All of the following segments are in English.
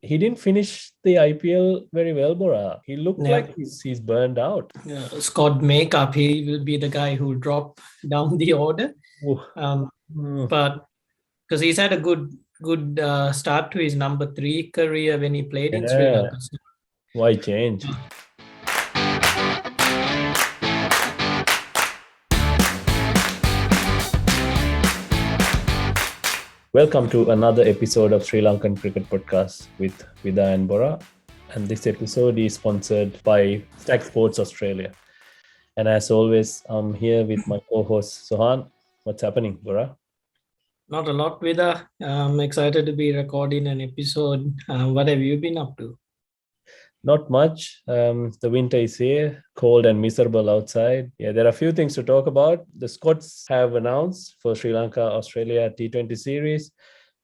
he didn't finish the IPL very well, Bora. He looked like he's burned out. Squad makeup, he will be the guy who will drop down the order. But because he's had a good start to his number 3 career when he played in Sri Lanka. Why change? Welcome to another episode of Sri Lankan Cricket Podcast with Vida and Bora. And this episode is sponsored by Stack Sports Australia. And as always, I'm here with my co-host Sohan. What's happening, Bora? Not a lot, Vida. I'm excited to be recording an episode. What have you been up to? Not much. The winter is here, cold and miserable outside. Yeah, there are a few things to talk about. The Scots have announced for Sri Lanka, Australia T20 Series,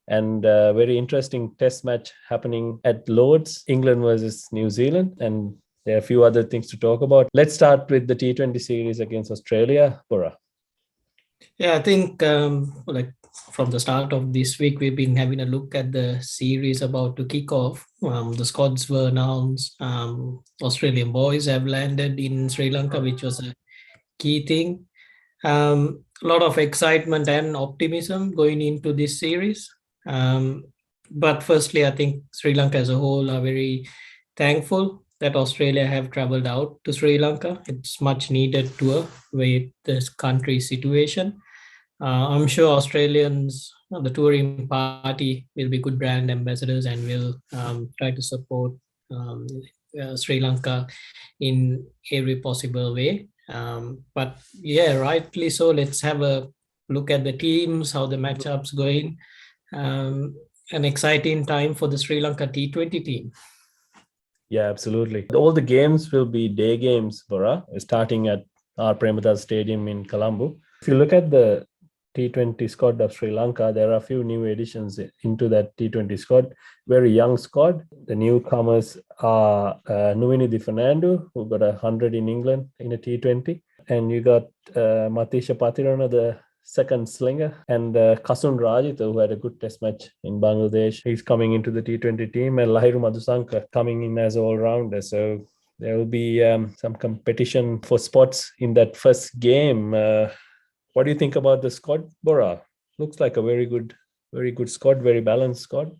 and a very interesting test match happening at Lord's, England versus New Zealand. And there are a few other things to talk about. Let's start with the T20 Series against Australia. Bora. Yeah, I think from the start of this week, we've been having a look at the series about to kick off. The squads were announced. Australian boys have landed in Sri Lanka, which was a key thing. A lot of excitement and optimism going into this series. But firstly, I think Sri Lanka as a whole are very thankful that Australia have traveled out to Sri Lanka. It's much needed tour with this country's situation. I'm sure Australians, the touring party, will be good brand ambassadors and will try to support Sri Lanka in every possible way. But yeah, rightly so. Let's have a look at the teams, how the matchups going. An exciting time for the Sri Lanka T20 team. Yeah, absolutely. All the games will be day games, Bora, starting at our Premadasa Stadium in Colombo. If you look at the T20 squad of Sri Lanka, there are a few new additions into that T20 squad. Very young squad. The newcomers are Nuwini Fernando, who got 100 in England in a T20. And you got Matisha Patirana, the second slinger, and Kasun Rajitha, who had a good test match in Bangladesh. He's coming into the T20 team, and Lahiru Madhusanka coming in as all-rounder. So there will be some competition for spots in that first game. What do you think about the squad, Bora? Looks like a very good squad, very balanced squad.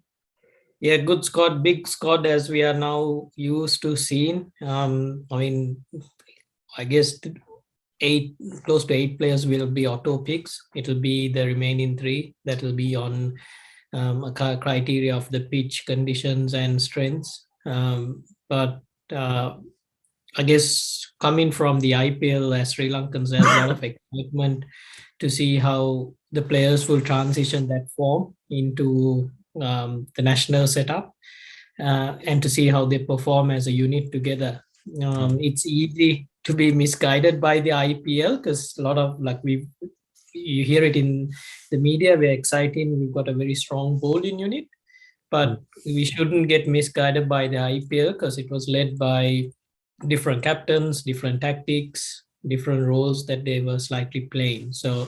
Yeah, good squad, big squad as we are now used to seeing. I guess close to 8 players will be auto picks. It will be the remaining 3 that will be on a criteria of the pitch conditions and strengths. But I guess coming from the IPL as Sri Lankans, there's a lot of excitement to see how the players will transition that form into the national setup and to see how they perform as a unit together. It's easy to be misguided by the IPL because a lot of you hear it in the media, we're exciting, we've got a very strong bowling unit, but we shouldn't get misguided by the IPL because it was led by different captains, different tactics, different roles that they were slightly playing. So,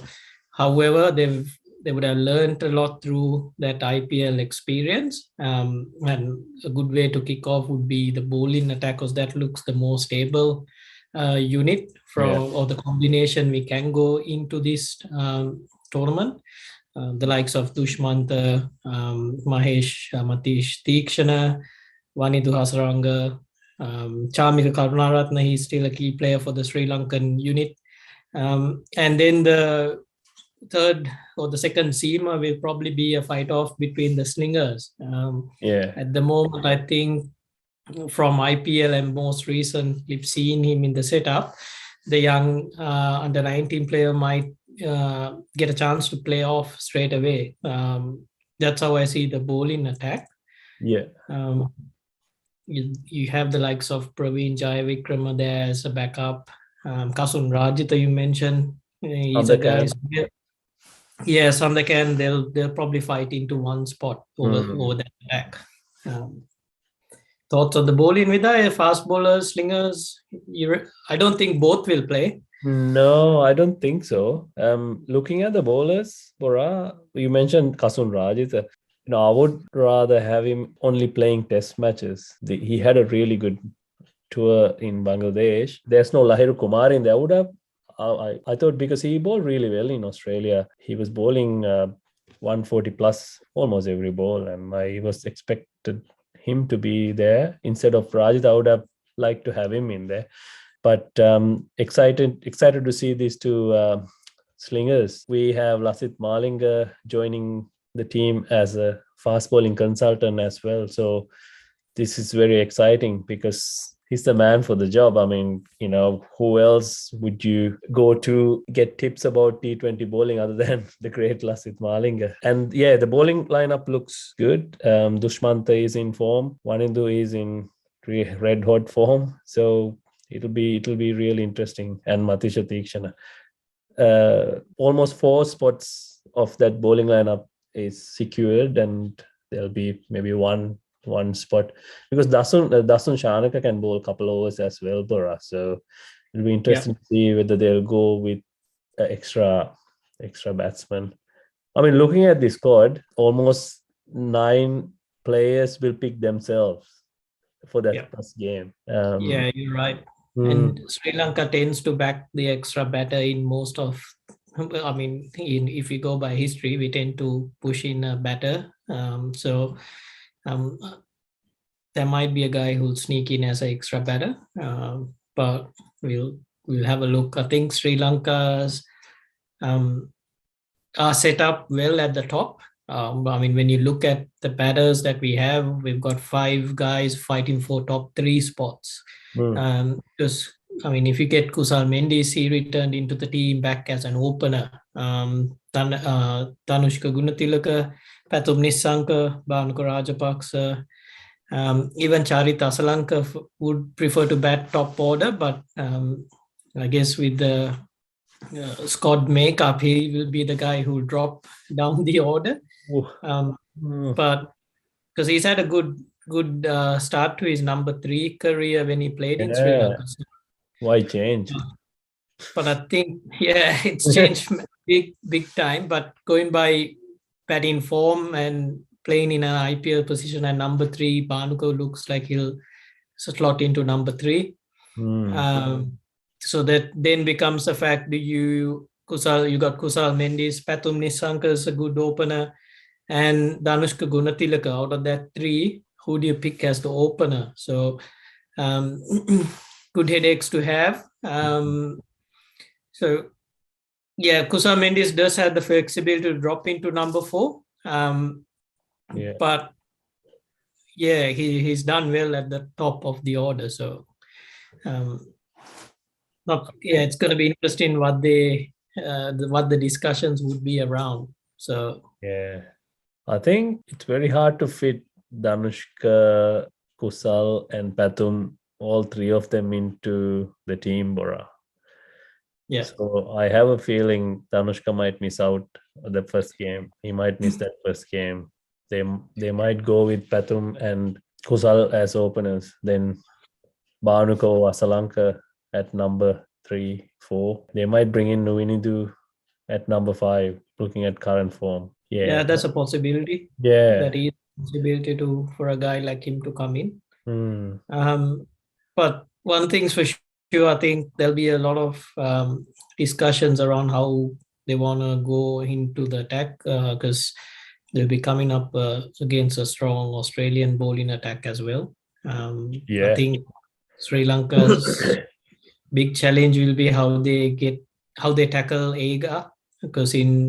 however, they would have learned a lot through that IPL experience. And a good way to kick off would be the bowling attack, because that looks the more stable unit or the combination we can go into this tournament. The likes of Dushmantha, Mahesh, Matish Theekshana, Wanidhu Hasaranga, Chamika Karunaratne, he's still a key player for the Sri Lankan unit. And then the third or the second seamer will probably be a fight-off between the slingers. At the moment, I think from IPL and most recently seeing him in the setup, the young under 19 player might get a chance to play off straight away. That's how I see the bowling attack. Yeah. You have the likes of Praveen Jayavikrama there as a backup. Kasun Rajitha, you mentioned, he's a guy. Yeah, Sandakan, they'll probably fight into one spot over that attack. Thoughts on the bowling with the fast bowlers, slingers? I don't think both will play. No, I don't think so. Looking at the bowlers, Bora, you mentioned Kasun Rajitha. I would rather have him only playing test matches. He had a really good tour in Bangladesh. There's no Lahiru Kumar in there. I would have. I thought because he bowled really well in Australia. He was bowling 140 plus almost every ball, and I was expected him to be there instead of Rajit. I would have liked to have him in there. But excited to see these two slingers. We have Lasith Malinga joining the team as a fast bowling consultant as well. So this is very exciting because he's the man for the job. I mean, who else would you go to get tips about T20 bowling other than the great Lasith Malinga? And yeah, the bowling lineup looks good. Dushmanta is in form. Wanindu is in red hot form. So it'll be really interesting. And Matisha Tikshana. Almost 4 spots of that bowling lineup is secured, and there'll be maybe one spot because Dasun Shanaka can bowl a couple overs as well, Bora. So it'll be interesting to see whether they'll go with extra batsmen. I mean, looking at the squad, almost 9 players will pick themselves for that first game. Yeah, you're right. And Sri Lanka tends to back the extra batter in most of. I mean, if we go by history, we tend to push in a batter. So there might be a guy who'll sneak in as an extra batter, but we'll have a look. I think Sri Lanka's are set up well at the top. I mean, when you look at the batters that we have, we've got 5 guys fighting for top 3 spots. Because I mean, if you get Kusal Mendes, he returned into the team back as an opener. Tanushka Gunatilaka, Pathum Nissanka, Bhanuka Rajapaksa, even Charith Asalanka would prefer to bat top order, but I guess with the Scott makeup, he will be the guy who will drop down the order. But because he's had a good start to his number 3 career when he played in Sri Lanka. So, why change? But I think, it's changed big time. But going by batting form and playing in an IPL position at number 3, Bhanuka looks like he'll slot into number 3. So that then becomes a fact. You got Kusal Mendes, Pathum Nissanka is a good opener, and Danushka Gunatilaka. Out of that 3, who do you pick as the opener? So good headaches to have. So yeah, Kusal Mendes does have the flexibility to drop into number 4. But yeah, he's done well at the top of the order. So it's going to be interesting what the discussions would be around. So I think it's very hard to fit Danushka, Kusal, and Pathum, all 3 of them into the team, Bora. Yeah. So I have a feeling Danushka might miss out the first game. He might miss that first game. They might go with Pathum and Kusal as openers. Then Bhanuka or Asalanka at number 3, 4. They might bring in Nuinidu at number 5, looking at current form. Yeah, that's a possibility. Yeah. That is a possibility for a guy like him to come in. But one thing's for sure, I think there'll be a lot of discussions around how they want to go into the attack because they'll be coming up against a strong Australian bowling attack as well. I think Sri Lanka's big challenge will be how they tackle Ega, because when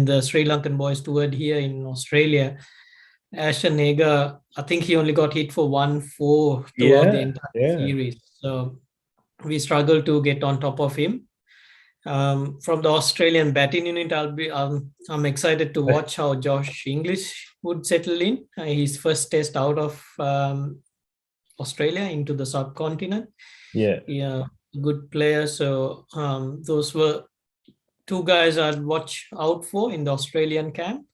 the Sri Lankan boys toured here in Australia, Ashton Ega, I think he only got hit for 1-4 throughout the entire series. So we struggle to get on top of him. From the Australian batting unit, I'm excited to watch how Josh English would settle in. His first test out of Australia into the subcontinent. Yeah, good player. So those were 2 guys I'd watch out for in the Australian camp.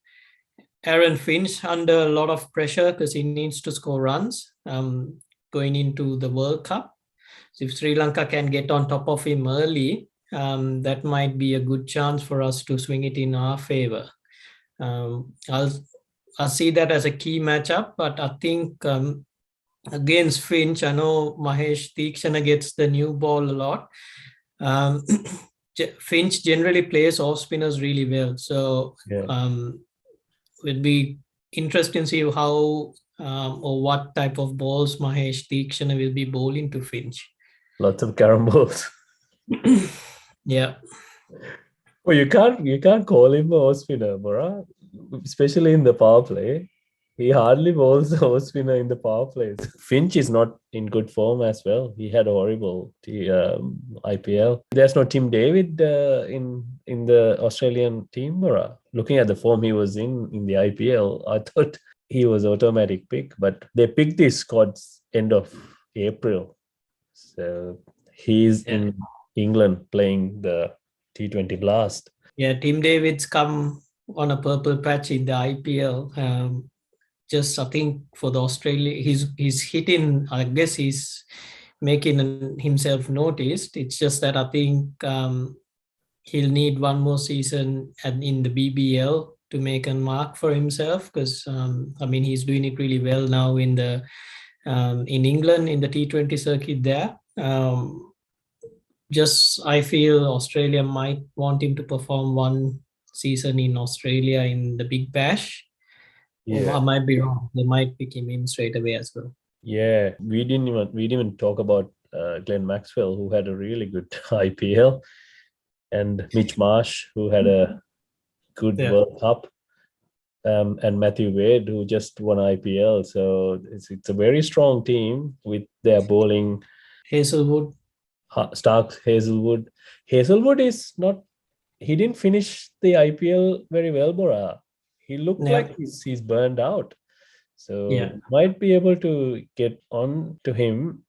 Aaron Finch under a lot of pressure because he needs to score runs going into the World Cup. So if Sri Lanka can get on top of him early, that might be a good chance for us to swing it in our favor. I'll see that as a key matchup, but I think against Finch, I know Mahesh Deekshana gets the new ball a lot. Finch generally plays off spinners really well, so it'll be interesting to see how or what type of balls Mahesh Deekshana will be bowling to Finch. Lots of carom balls. Yeah. Well, you can't call him a off spinner, Bora. Especially in the power play. He hardly bowls the off spinner in the power plays. Finch is not in good form as well. He had a horrible IPL. There's no Tim David in the Australian team, Bora. Looking at the form he was in the IPL, I thought he was automatic pick, but they picked this squad's end of April. So he's in England playing the T20 Blast. Yeah, Tim David's come on a purple patch in the IPL. Just I think for the Australia, he's hitting. I guess he's making himself noticed. It's just that I think he'll need one more season in the BBL to make a mark for himself, because I mean he's doing it really well now in England in the T20 circuit there. Just I feel Australia might want him to perform one season in Australia in the Big Bash. Yeah. I might be wrong. They might pick him in straight away as well. Yeah, we didn't even talk about Glenn Maxwell, who had a really good IPL, and Mitch Marsh, who had a good World Cup, and Matthew Wade, who just won IPL. So it's a very strong team with their bowling. Hazelwood. Starks, Hazelwood. Hazelwood is not. He didn't finish the IPL very well, Bora. He looked like he's burned out. So might be able to get on to him.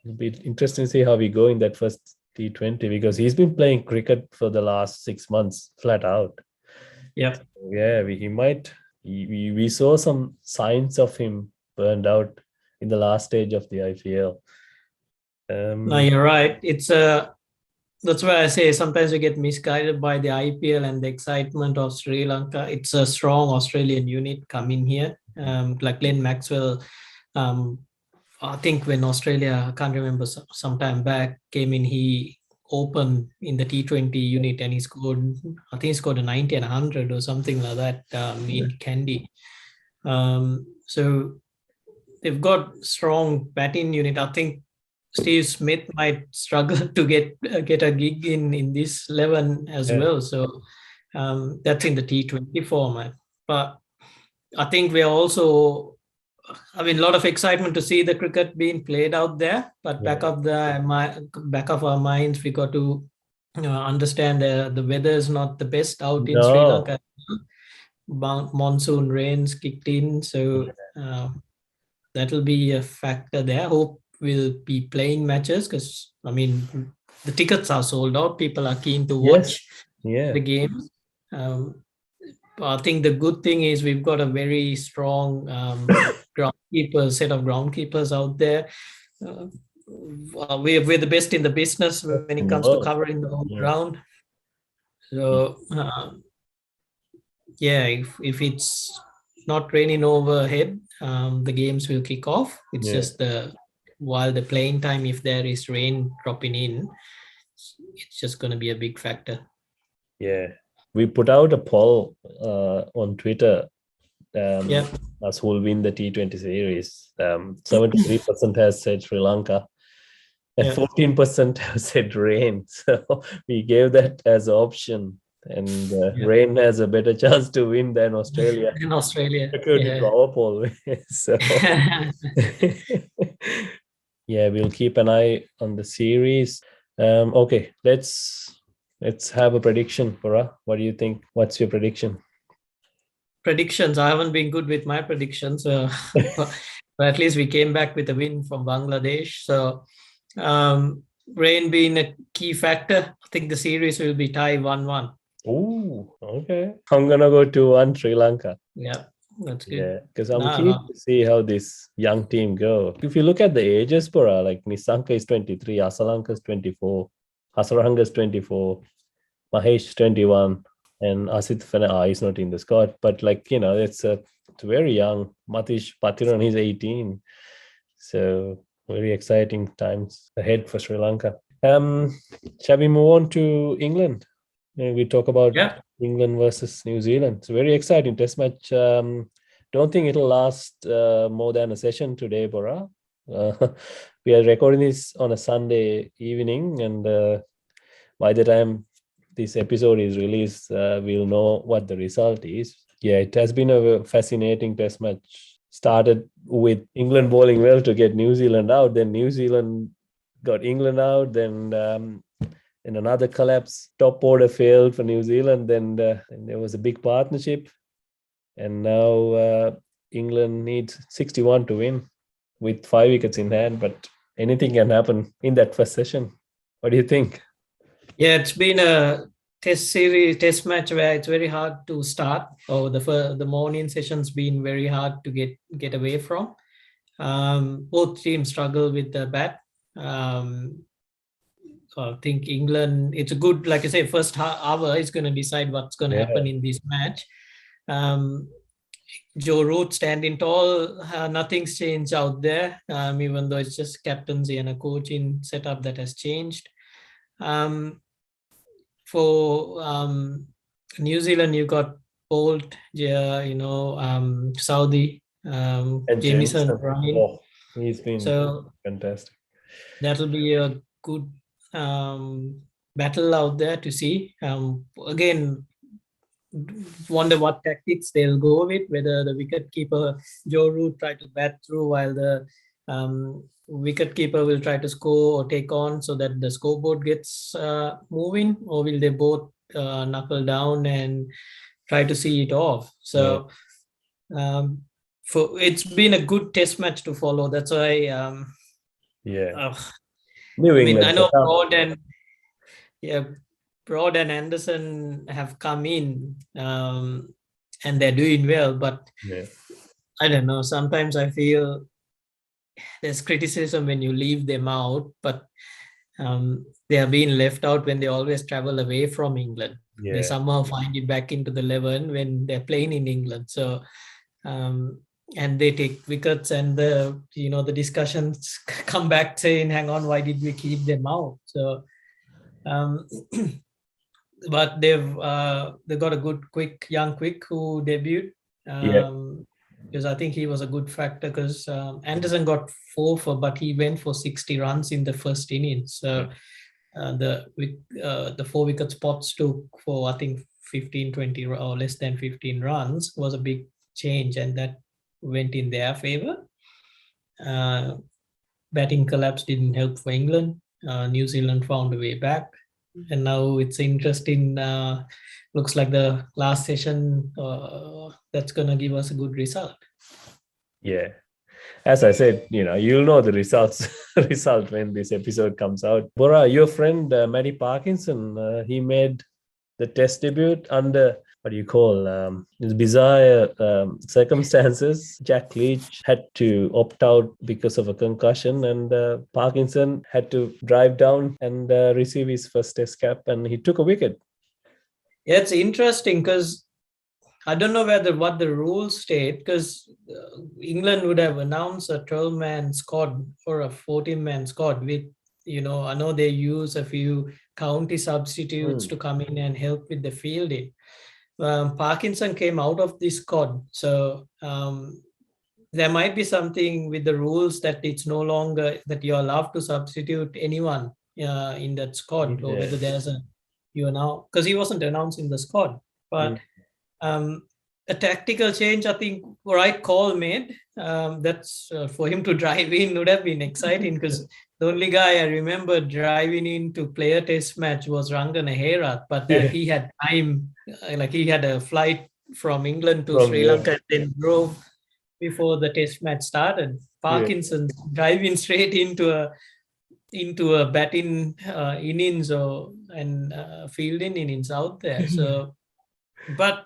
It'll be interesting to see how we go in that first T20, because he's been playing cricket for the last 6 months flat out. Yeah. So, yeah, we saw some signs of him burned out in the last stage of the IPL. No, you're right. That's why I say sometimes we get misguided by the IPL and the excitement of Sri Lanka. It's a strong Australian unit coming here. Like Glenn Maxwell, I think when Australia, I can't remember, some time back, came in, he opened in the T20 unit and I think he scored a 90 and 100 or something like that in Kandy. So they've got strong batting unit. I think Steve Smith might struggle to get a gig in this 11 as well. So that's in the T20 format. But I think we're also, I mean, a lot of excitement to see the cricket being played out there. But back of our minds, we got to understand the weather is not the best out in Sri Lanka. Monsoon rains kicked in, so that will be a factor there. Hope we'll be playing matches, because I mean the tickets are sold out. People are keen to watch the games. I think the good thing is we've got a very strong set of groundkeepers out there. We're the best in the business when it comes to covering the home ground. So if it's not raining overhead, the games will kick off. It's just while the playing time, if there is rain dropping in, it's just going to be a big factor. Yeah, we put out a poll on Twitter. Us who will win the T20 series. 73% has said Sri Lanka, and 14% have said rain. So we gave that as an option. And rain has a better chance to win than Australia. In Australia, according to our poll. So we'll keep an eye on the series. Okay, let's have a prediction, Pura. What do you think? What's your prediction? Predictions. I haven't been good with my predictions, but at least we came back with a win from Bangladesh. So rain being a key factor, I think the series will be tied 1-1. Oh, okay. I'm gonna go 2-1 Sri Lanka. Yeah, that's good. Yeah, because I'm keen to see how this young team go. If you look at the ages, Pura, like Nisanka is 23, Asalanka is 24, Hasaranga is 24, Mahesh 21. And Asit Fana, he's not in the squad, but it's very young. Matish Patiran, he's 18. So very exciting times ahead for Sri Lanka. Shall we move on to England? We talk about Yeah. England versus New Zealand. It's a very exciting test match. Don't think it'll last more than a session today, Bora. We are recording this on a Sunday evening, and by the time this episode is released, we'll know what the result is. Yeah, it has been a fascinating test match. Started with England bowling well to get New Zealand out, then New Zealand got England out, then in another collapse, top order failed for New Zealand, then there was a big partnership, and now England needs 61 to win with 5 wickets in hand, but anything can happen in that first session. What do you think? Yeah, it's been a test match where it's very hard to start. The morning session's been very hard to get away from. Both teams struggle with the bat. I think England, it's a good, like I say, first hour is going to decide what's going to happen in this match. Joe Root standing tall, nothing's changed out there, even though it's just captaincy and a coaching setup that has changed. For New Zealand, you got Bolt, Saudi, And Jamieson, Ryan. Oh, he's been fantastic. That'll be a good battle out there to see. Again, wonder what tactics they'll go with, whether the wicketkeeper Joe Root try to bat through while the wicketkeeper will try to score or take on so that the scoreboard gets moving, or will they both knuckle down and try to see it off? So it's been a good test match to follow. That's why I know Broad and Anderson have come in and they're doing well, but I don't know, sometimes I feel there's criticism when you leave them out, but they are being left out when they always travel away from England. They somehow find it back into the 11 when they're playing in England. So and they take wickets, and the discussions come back saying, hang on, why did we keep them out? So but they've got a good young quick who debuted, because I think he was a good factor, because Anderson got 4 but he went for 60 runs in the first innings. So the 4 wicket spots took for, I think, 15, 20 or less than 15 runs was a big change, and that went in their favor. Batting collapse didn't help for England. New Zealand found a way back, and now it's interesting. Looks like the last session that's going to give us a good result. Yeah, as I said, you'll know the result when this episode comes out. Bora, your friend Matty Parkinson, he made the test debut under bizarre circumstances. Jack Leach had to opt out because of a concussion, and Parkinson had to drive down and receive his first test cap, and he took a wicket. Yeah, it's interesting because I don't know what the rules state, because England would have announced a 12-man squad or a 14-man squad with, I know they use a few county substitutes to come in and help with the fielding. Parkinson came out of this squad, so there might be something with the rules that it's no longer that you're allowed to substitute anyone in that squad, or whether there's because he wasn't announced in the squad. But a tactical change, I think, right call made. That's for him to drive in would have been exciting, because the only guy I remember driving in to play a test match was Rangan Herath, but he had time, like he had a flight from England to Sri Lanka and then drove before the test match started. Parkinson driving straight into a batting innings and fielding innings out there. So, but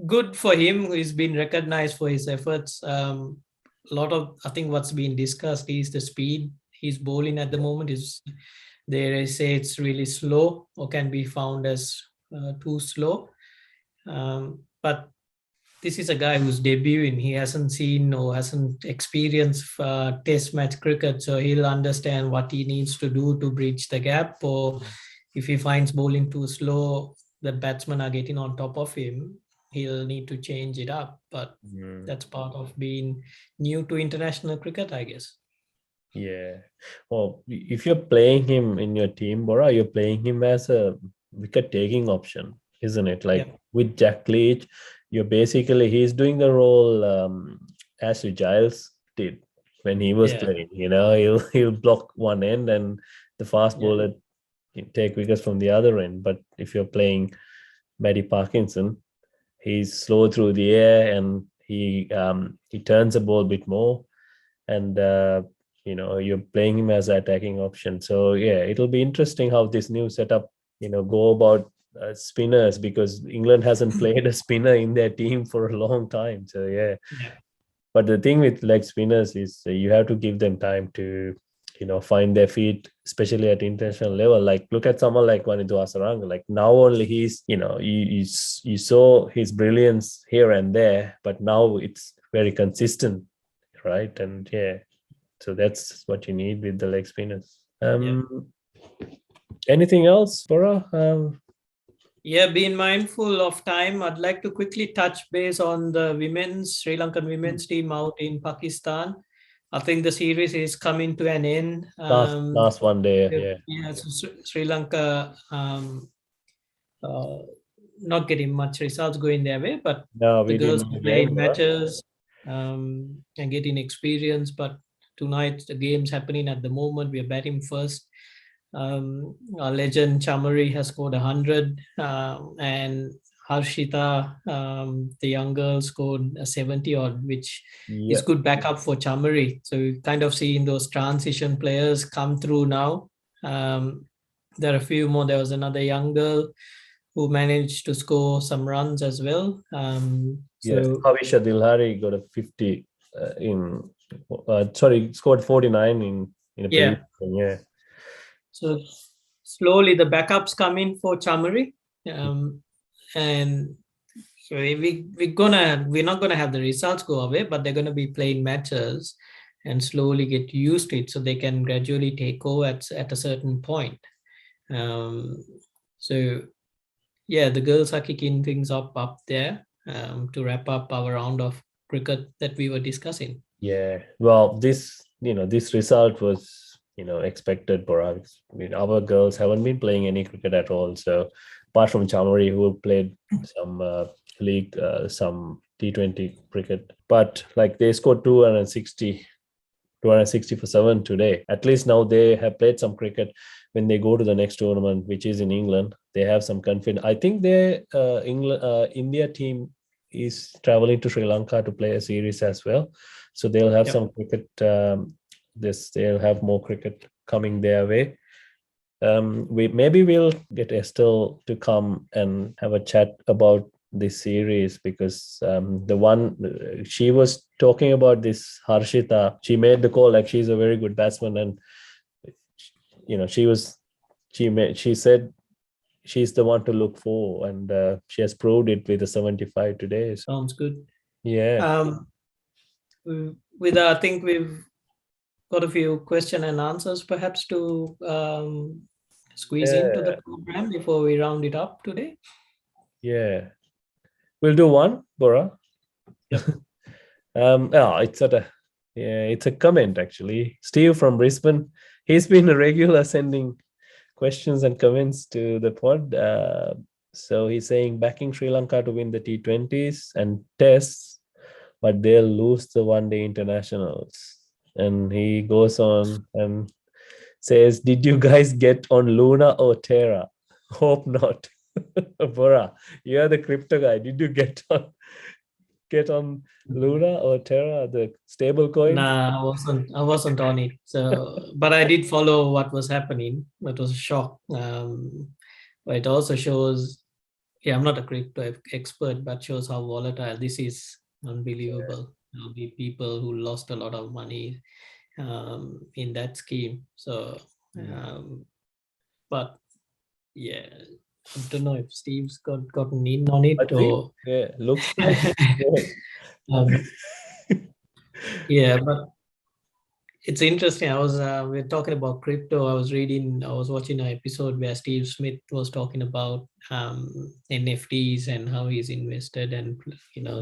good for him. He's been recognized for his efforts. I think what's been discussed is the speed he's bowling at the moment. They say it's really slow, or can be found as too slow. But this is a guy who's debuting. He hasn't seen or hasn't experienced test match cricket, so he'll understand what he needs to do to bridge the gap. Or if he finds bowling too slow, the batsmen are getting on top of him, he'll need to change it up. But that's part of being new to international cricket, I guess. Yeah. Well, if you're playing him in your team, Bora, you're playing him as a wicket-taking option, isn't it? Like with Jack Leach, he's doing the role Ashley Giles did when he was playing. He'll block one end and the fast bowler take wickets from the other end. But if you're playing Matty Parkinson, he's slow through the air and he turns the ball a bit more, and you're playing him as an attacking option. So it'll be interesting how this new setup go about spinners, because England hasn't played a spinner in their team for a long time. So but the thing with leg spinners is you have to give them time to find their feet, especially at international level. Like look at someone like Wanidhu Hasaranga. Like now only he's you saw his brilliance here and there, but now it's very consistent, right? And so that's what you need with the leg spinners. Anything else, Bora? Being mindful of time, I'd like to quickly touch base on the Sri Lankan women's team out in Pakistan. I think the series is coming to an end. Last one day, so Sri Lanka not getting much results going their way, but the girls are playing matches and getting experience. But tonight, the game's happening at the moment. We're batting first. Our legend Chamari has scored 100, and Harshita, the young girl, scored a 70 odd, which is good backup for Chamari. So we're kind of seeing those transition players come through now. There are a few more. There was another young girl who managed to score some runs as well. Havisha Dilhari got a 50 scored 49 in a previous game. So slowly the backups come in for Chamari, and so we're not gonna have the results go away, but they're gonna be playing matches and slowly get used to it, so they can gradually take over at a certain point. The girls are kicking things up there to wrap up our round of cricket that we were discussing. Yeah, well, this result was expected for us. I mean, our girls haven't been playing any cricket at all. So apart from Chamari, who played some league, some T20 cricket, but like they scored 260 for 7 today. At least now they have played some cricket. When they go to the next tournament, which is in England, they have some confidence. I think their India team is traveling to Sri Lanka to play a series as well. So they'll have some cricket. They'll have more cricket coming their way. We'll get Estelle to come and have a chat about this series, because she was talking about this Harshita. She made the call like she's a very good batsman, and she said she's the one to look for, and she has proved it with a 75 today. Sounds good. Yeah. I think we've got a few question and answers perhaps to squeeze into the program before we round it up today. Yeah, we'll do one, Bora. It's a comment actually. Steve from Brisbane, he's been a regular sending questions and comments to the pod. So he's saying backing Sri Lanka to win the T20s and tests, but they'll lose the one-day internationals. And he goes on and says, did you guys get on Luna or Terra? Hope not. Bora, you're the crypto guy. Did you get on Luna or Terra, the stable coin? Nah, I wasn't on it. So, but I did follow what was happening. It was a shock. But it also shows, I'm not a crypto expert, but shows how volatile this is. Unbelievable. There'll be people who lost a lot of money in that scheme. So, but I don't know if Steve's gotten in on it I think, or yeah, looks like. um, yeah, but it's interesting. We're talking about crypto. I was watching an episode where Steve Smith was talking about NFTs and how he's invested and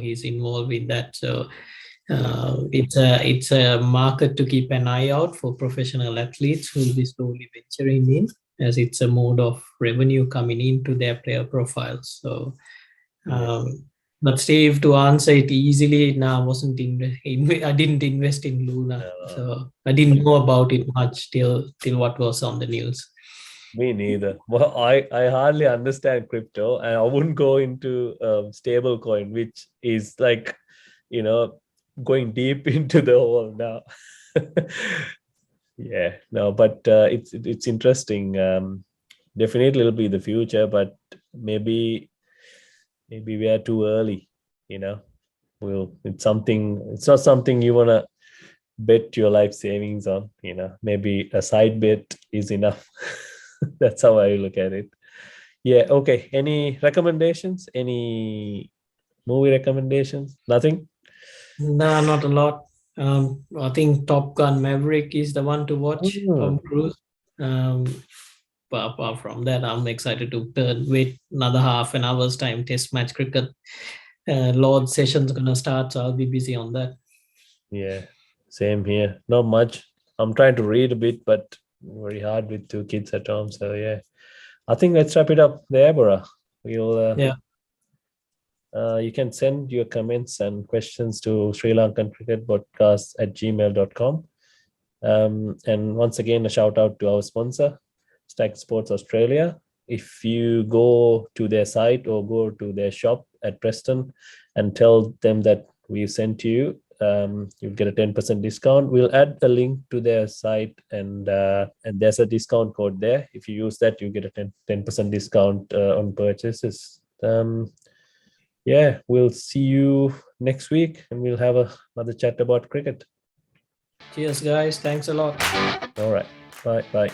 he's involved in that. So it's a market to keep an eye out for professional athletes who will be slowly venturing in, as it's a mode of revenue coming into their player profiles. So Yeah. but Steve, to answer it easily, no, I didn't invest in Luna, so I didn't know about it much till what was on the news. Me neither. Well, I hardly understand crypto, and I wouldn't go into stable coin, which is like, you know, going deep into the hole now. Yeah, no, but it's interesting. Definitely it'll be the future, but maybe we are too early. You know, it's not something you wanna bet your life savings on. Maybe a side bet is enough. That's how I look at it. Yeah, okay. Any recommendations? Any movie recommendations? Nothing? No, not a lot. I think Top Gun Maverick is the one to watch. Hmm. Tom Cruise. Um, but apart from that, I'm excited to wait another half an hour's time. Test match cricket. Lord session's gonna start, so I'll be busy on that. Yeah, same here. Not much. I'm trying to read a bit, but very hard with two kids at home. So yeah, I think let's wrap it up there, Bora. We'll Yeah. you can send your comments and questions to srilankancricketpodcast@gmail.com. And once again, a shout out to our sponsor, Stack Sports Australia. If you go to their site or go to their shop at Preston and tell them that we sent you, you'll get a 10% discount. We'll add a link to their site, and there's a discount code there. If you use that, you get a 10% discount on purchases. Yeah, we'll see you next week, and we'll have another chat about cricket. Cheers, guys. Thanks a lot. All right. Bye. Bye.